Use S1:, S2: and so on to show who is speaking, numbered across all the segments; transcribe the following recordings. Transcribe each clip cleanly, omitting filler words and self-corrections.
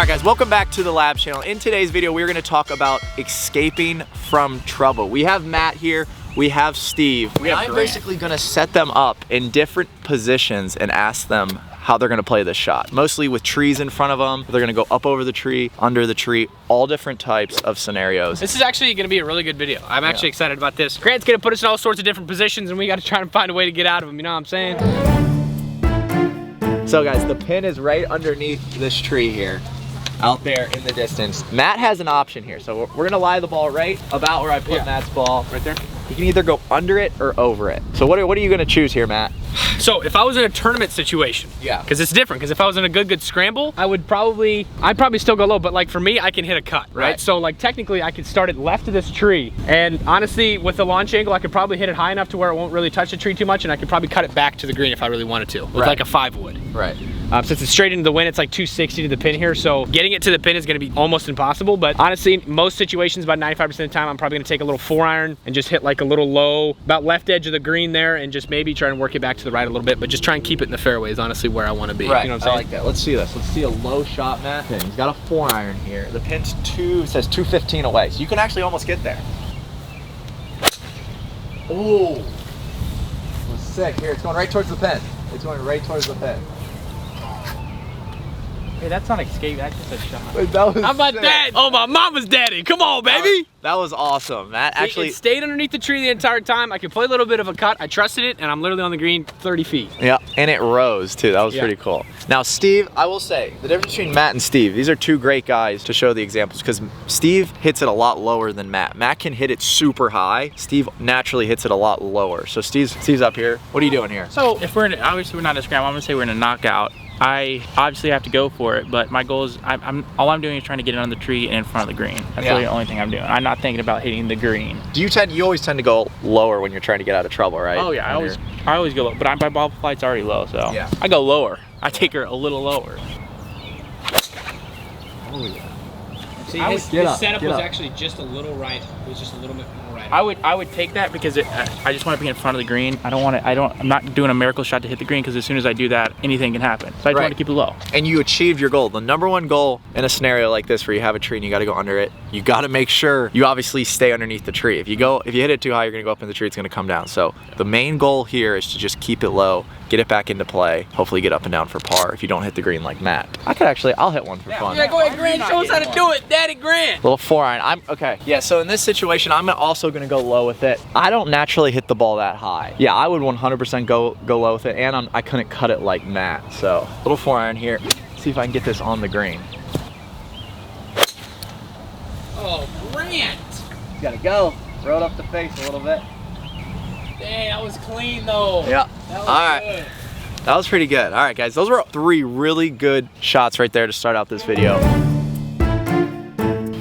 S1: Alright guys, welcome back to the Lab channel. In today's video, we're gonna talk about escaping from trouble. We have Matt here, we have Steve. I'm basically gonna set them up in different positions and ask them how they're gonna play this shot. Mostly with trees in front of them. They're gonna go up over the tree, under the tree, all different types of scenarios.
S2: This is actually gonna be a really good video. I'm actually excited about this. Grant's gonna put us in all sorts of different positions and we gotta try and find a way to get out of them, you know what I'm saying?
S1: So guys, the pin is right underneath this tree here, out there in the distance. Matt has an option here. So we're gonna lie the ball right about where I put Matt's ball. Right there. You can either go under it or over it. So what are you gonna choose here, Matt?
S2: So if I was in a tournament situation, because it's different, because if I was in a good scramble, I'd probably still go low, but like for me, I can hit a cut, right? So like technically I could start it left of this tree, and honestly, with the launch angle, I could probably hit it high enough to where it won't really touch the tree too much, and I could probably cut it back to the green if I really wanted to, with like a 5 wood.
S1: Right.
S2: Since it's straight into the wind, it's like 260 to the pin here, so getting it to the pin is gonna be almost impossible, but honestly, most situations, about 95% of the time, I'm probably gonna take a little 4-iron and just hit like a little low, about left edge of the green there, and just maybe try and work it back to the right a little bit, but just try and keep it in the fairway is honestly where I wanna be.
S1: Right,
S2: you know what I'm saying?
S1: I like that. Let's see this. Let's see a low shot, Matt. He's got a 4-iron here. The pin's it says 215 away, so you can actually almost get there. Oh, that's sick. Here, it's going right towards the pin. It's going right towards the pin.
S3: Hey, that's not escape, that's just a shot.
S1: Wait, that was
S2: How about
S1: sick.
S2: that? Oh, my mama's daddy. Come on, baby.
S1: That was awesome. Matt actually...
S2: It stayed underneath the tree the entire time. I could play a little bit of a cut. I trusted it, and I'm literally on the green 30 feet.
S1: Yeah, and it rose too. That was pretty cool. Now, Steve, I will say, the difference between Matt and Steve, these are two great guys to show the examples, because Steve hits it a lot lower than Matt. Matt can hit it super high. Steve naturally hits it a lot lower. So Steve's up here. What are you doing here?
S3: So if obviously we're not in a scramble, I'm gonna say we're in a knockout. I obviously have to go for it, but my goal is, all I'm doing is trying to get it on the tree and in front of the green. That's really the only thing I'm doing. I'm not thinking about hitting the green.
S1: You always tend to go lower when you're trying to get out of trouble, right?
S3: Oh yeah, I always go low, but my ball flight's already low, so I go lower. I take her a little lower.
S1: Oh yeah.
S2: See, his setup was actually just a little right. It was just a little bit more right.
S3: I would take that because I just want to be in front of the green. I'm not doing a miracle shot to hit the green, because as soon as I do that, anything can happen. So I just want to keep it low.
S1: And you achieved your goal. The #1 goal in a scenario like this where you have a tree and you got to go under it, you got to make sure you obviously stay underneath the tree. If you hit it too high, you're going to go up in the tree, it's going to come down. So the main goal here is to just keep it low, get it back into play, hopefully get up and down for par if you don't hit the green like Matt. I'll hit one for fun.
S2: Yeah, go ahead, Grant. Show us how to do it, Daddy Grant.
S1: Little 4-iron. Okay. Yeah, so in this situation, I'm also gonna go low with it. I don't naturally hit the ball that high. Yeah, I would 100% go low with it, and I couldn't cut it like Matt. So, little 4-iron here. See if I can get this on the green.
S2: Oh, Grant.
S1: You gotta go. Throw it up the face a little bit.
S2: Dang, that was clean though.
S1: Yeah.
S2: That was
S1: All right.
S2: good.
S1: That was pretty good. All right, guys. Those were 3 really good shots right there to start out this video.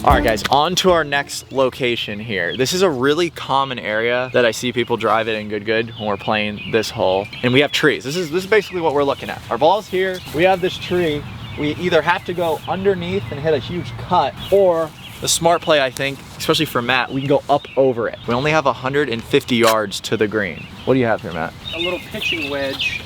S1: All right, guys, on to our next location here. This is a really common area that I see people drive it in Good when we're playing this hole. And we have trees. This is basically what we're looking at. Our ball's here. We have this tree. We either have to go underneath and hit a huge cut, or the smart play, I think, especially for Matt, we can go up over it. We only have 150 yards to the green. What do you have here, Matt?
S2: A little pitching wedge,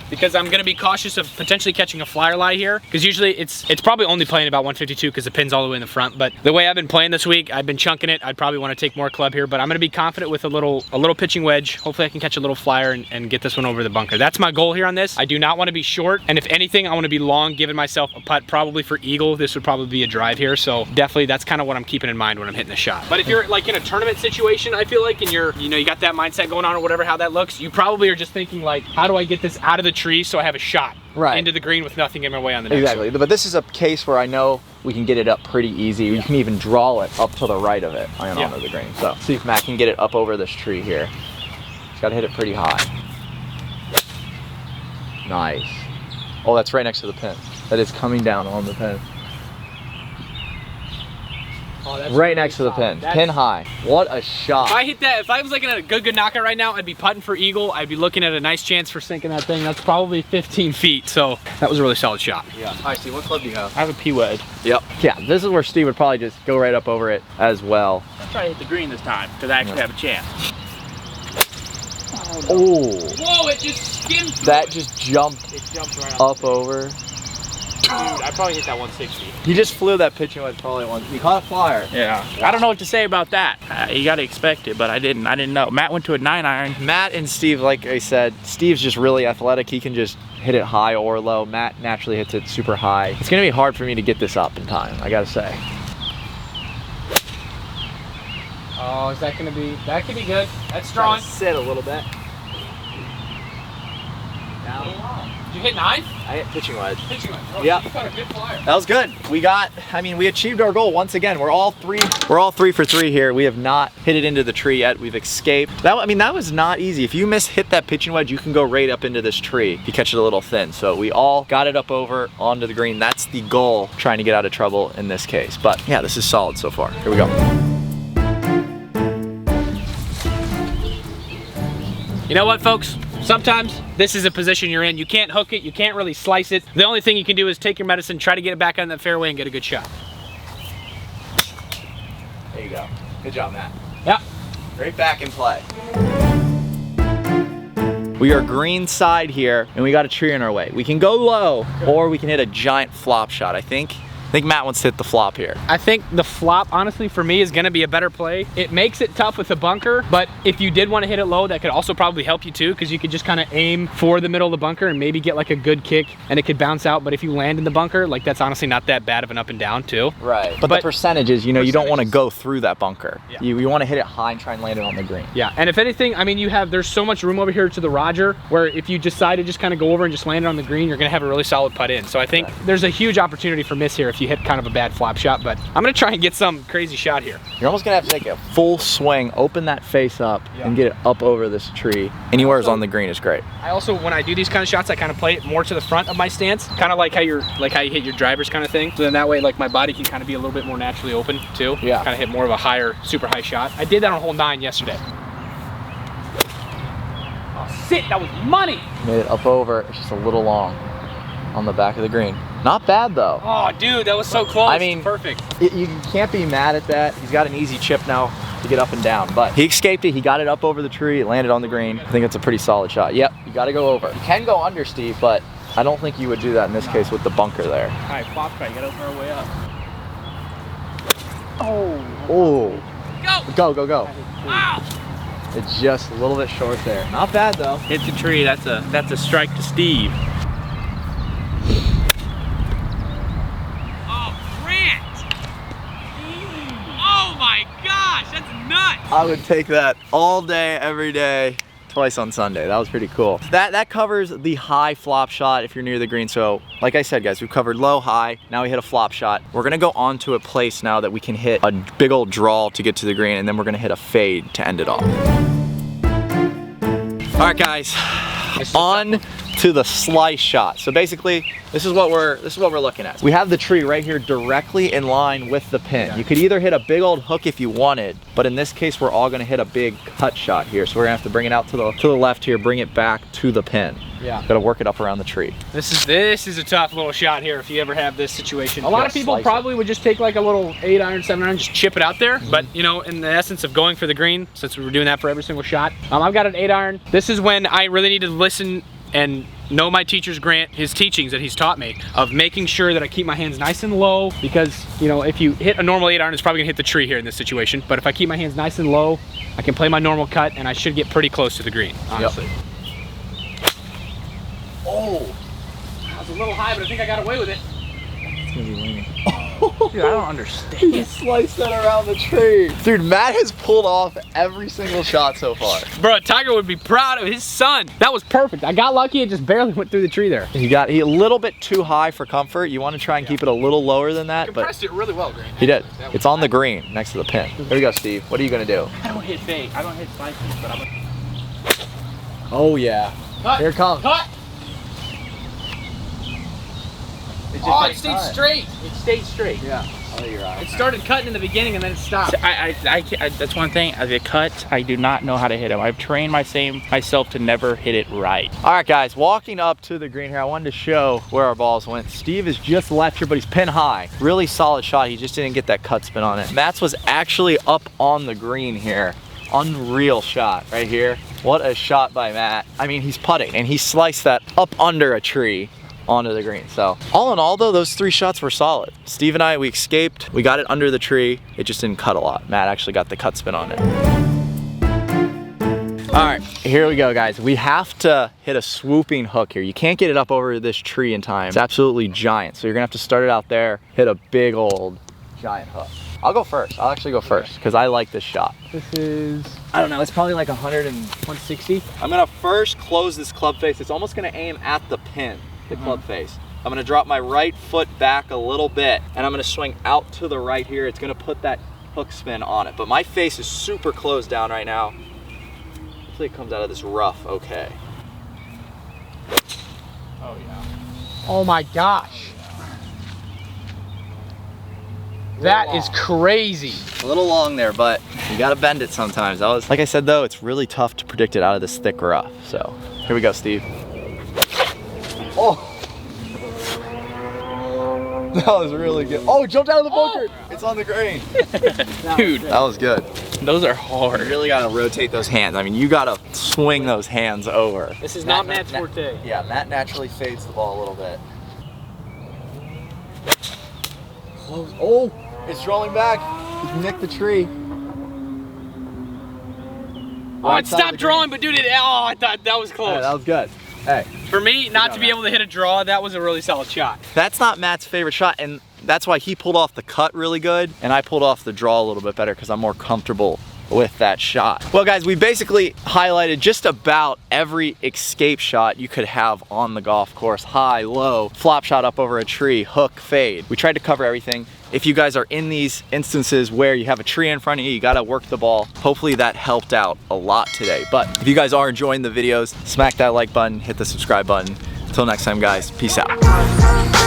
S2: because I'm gonna be cautious of potentially catching a flyer lie here, because usually it's probably only playing about 152 because the pin's all the way in the front. But the way I've been playing this week, I've been chunking it. I'd probably want to take more club here, but I'm gonna be confident with a little pitching wedge. Hopefully I can catch a little flyer and get this one over the bunker. That's my goal here on this. I do not want to be short, and if anything, I want to be long, giving myself a putt probably for eagle. This would probably be a drive here, so definitely that's kind of what I'm keeping in mind when I'm hitting the shot. But if you're like in a tournament situation, I feel like, and you got that mindset going on or whatever, how that looks, you probably are just thinking like, how do I get this out of the tree so I have a shot into the green with nothing in my way on the next
S1: Exactly, but this is a case where I know we can get it up pretty easy. We can even draw it up to the right of it and onto the green. So see if Matt can get it up over this tree here. He's got to hit it pretty high. Nice. Oh, that's right next to the pin. That is coming down on the pin.
S2: Oh, that's
S1: right next to the pin. Pin high. What a shot.
S2: If I hit that, if I was looking at a good knockout right now, I'd be putting for eagle. I'd be looking at a nice chance for sinking that thing. That's probably 15 feet. So that was a really solid shot.
S1: Yeah. All right, Steve, what club do you have?
S3: I have a P wedge.
S1: Yep. Yeah, this is where Steve would probably just go right up over it as well.
S3: I'll try to hit the green this time because I actually have a chance.
S1: Oh. No.
S2: Whoa, it just skimmed through
S1: That just jumped
S2: right
S1: up over.
S3: Dude, I probably hit that 160.
S1: You just flew that pitching wedge probably once. You caught a flyer.
S3: Yeah. I don't know what to say about that. You got to expect it, but I didn't know. Matt went to a 9-iron.
S1: Matt and Steve, like I said, Steve's just really athletic. He can just hit it high or low. Matt naturally hits it super high. It's gonna be hard for me to get this up in time, I gotta say.
S2: Oh, is that gonna be? That could be good. That's strong.
S1: Sit a little bit. Down.
S2: Did you hit 9?
S1: I hit pitching wedge.
S2: Pitching wedge. Oh,
S1: Yep.
S2: You got a good flyer.
S1: That was good. We achieved our goal once again. We're all 3 for 3 here. We have not hit it into the tree yet. We've escaped. That was not easy. If you hit that pitching wedge, you can go right up into this tree if you catch it a little thin. So we all got it up over onto the green. That's the goal, trying to get out of trouble in this case. But yeah, this is solid so far. Here we go.
S2: You know what, folks? Sometimes this is a position you're in. You can't hook it. You can't really slice it. The only thing you can do is take your medicine, try to get it back on that fairway and get a good shot.
S1: There you go. Good job, Matt.
S2: Yep.
S1: Right back in play. We are green side here, and we got a tree in our way. We can go low, or we can hit a giant flop shot. I think Matt wants to hit the flop here.
S2: I think the flop, honestly, for me is gonna be a better play. It makes it tough with the bunker, but if you did want to hit it low, that could also probably help you too, because you could just kind of aim for the middle of the bunker and maybe get like a good kick, and it could bounce out. But if you land in the bunker, like that's honestly not that bad of an up and down too.
S1: Right. But the percentages, you know, you don't want to go through that bunker.
S2: Yeah.
S1: You want to hit it high and try and land it on the green.
S2: Yeah, and if anything, I mean, there's so much room over here to the Roger, where if you decide to just kind of go over and just land it on the green, you're gonna have a really solid putt in. So I think there's a huge opportunity for miss here if you hit kind of a bad flop shot, but I'm gonna try and get some crazy shot here.
S1: You're almost gonna have to take a full swing, open that face up, and get it up over this tree. Anywhere's on the green is great.
S2: I also, when I do these kind of shots, I kind of play it more to the front of my stance, kind of like how you hit your drivers kind of thing. So then that way, like my body can kind of be a little bit more naturally open too.
S1: Yeah.
S2: Kind of hit more of a higher, super high shot. I did that on hole 9 yesterday. Oh, sit, that was money.
S1: Made it up over, it's just a little long on the back of the green. Not bad though.
S2: Oh, dude, that was so close.
S1: I mean,
S2: perfect.
S1: You can't be mad at that. He's got an easy chip now to get up and down, but he escaped it. He got it up over the tree. It landed on the green. I think it's a pretty solid shot. Yep, you got to go over. You can go under, Steve, but I don't think you would do that in this case with the bunker there.
S3: All right, flop shot. You got to open our way up.
S1: Oh.
S2: Go.
S1: Go.
S2: Wow.
S1: It's just a little bit short there. Not bad though.
S3: Hit the tree. That's a strike to Steve.
S1: I would take that all day, every day, twice on Sunday. That was pretty cool. That covers the high flop shot if you're near the green. So like I said, guys, we've covered low, high. Now we hit a flop shot. We're gonna go on to a place now that we can hit a big old draw to get to the green, and then we're gonna hit a fade to end it off. All right, guys, on to the slice shot. So basically, this is what we're looking at. We have the tree right here directly in line with the pin. Yeah. You could either hit a big old hook if you wanted, but in this case, we're all gonna hit a big cut shot here. So we're gonna have to bring it out to the left here, bring it back to the pin. Yeah. Gotta work it up around the tree.
S2: This is a tough little shot here if you ever have this situation. A lot of people probably would just take like a little 8-iron, 7-iron, just chip it out there. But you know, in the essence of going for the green, since we were doing that for every single shot, I've got an 8-iron. This is when I really need to listen and know my teacher's Grant, his teachings that he's taught me of making sure that I keep my hands nice and low, because you know, if you hit a normal 8-iron, it's probably gonna hit the tree here in this situation. But if I keep my hands nice and low, I can play my normal cut and I should get pretty close to the green, honestly.
S1: Yep. Oh,
S2: that was a little high, but I think I got away with it.
S1: It's gonna be leaning.
S3: Dude, I don't understand.
S1: He sliced that around the tree. Dude, Matt has pulled off every single shot so far.
S2: Bro, Tiger would be proud of his son. That was perfect. I got lucky. It just barely went through the tree there.
S1: He a little bit too high for comfort. You want to try and keep it a little lower than that.
S2: Compressed it really well, Grant.
S1: He did. It's on the green next to the pin. Here we go, Steve. What are you going to do?
S3: I don't hit fake. I don't hit slices, but I'm gonna...
S1: Oh, yeah.
S2: Cut.
S1: Here it comes.
S2: Cut. Oh, it stayed straight.
S3: It stayed straight.
S1: Yeah. Oh, you're right.
S2: It started cutting in the beginning and then it stopped.
S3: So that's one thing. As a cut, I do not know how to hit them. I've trained myself to never hit it right.
S1: All right, guys. Walking up to the green here, I wanted to show where our balls went. Steve is just left here, but he's pin high. Really solid shot. He just didn't get that cut spin on it. Matt's was actually up on the green here. Unreal shot right here. What a shot by Matt. I mean, he's putting and he sliced that up under a tree. onto the green. So all in all though, those 3 shots were solid. Steve and I, we escaped, we got it under the tree. It just didn't cut a lot. Matt actually got the cut spin on it. All right, here we go, guys. We have to hit a swooping hook here. You can't get it up over this tree in time. It's absolutely giant. So you're gonna have to start it out there, hit a big old giant hook. I'll go first. I'll actually go first because I like this shot. This is, I don't know, it's probably like 160. I'm gonna first close this club face. It's almost gonna aim at the pin, the club face. I'm gonna drop my right foot back a little bit and I'm gonna swing out to the right here. It's gonna put that hook spin on it. But my face is super closed down right now. Hopefully it comes out of this rough okay. Oh yeah.
S2: Oh my gosh. That is crazy.
S1: A little long there, but you gotta bend it sometimes. That was, like I said though, it's really tough to predict it out of this thick rough. So here we go, Steve. Oh, that was really good. Oh, it jumped out of the bunker. Oh. It's on the green.
S3: Dude,
S1: that was good.
S3: Those are hard.
S1: You really gotta rotate those hands. I mean, you gotta swing those hands over.
S2: This is not Matt's forte.
S1: Yeah, Matt naturally fades the ball a little bit. Close. Oh, it's rolling back. You nicked the tree.
S2: Oh, it stopped drawing, but dude, I thought that was close.
S1: Hey, that was good. Hey.
S2: For me, not to be able to hit a draw, that was a really solid shot.
S1: That's not Matt's favorite shot, and that's why he pulled off the cut really good, and I pulled off the draw a little bit better because I'm more comfortable with that shot. Well guys, we basically highlighted just about every escape shot you could have on the golf course. High, low, flop shot up over a tree, hook, fade. We tried to cover everything. If you guys are in these instances where you have a tree in front of you, you gotta work the ball. Hopefully that helped out a lot today. But if you guys are enjoying the videos, smack that like button, hit the subscribe button. Until next time guys, peace out.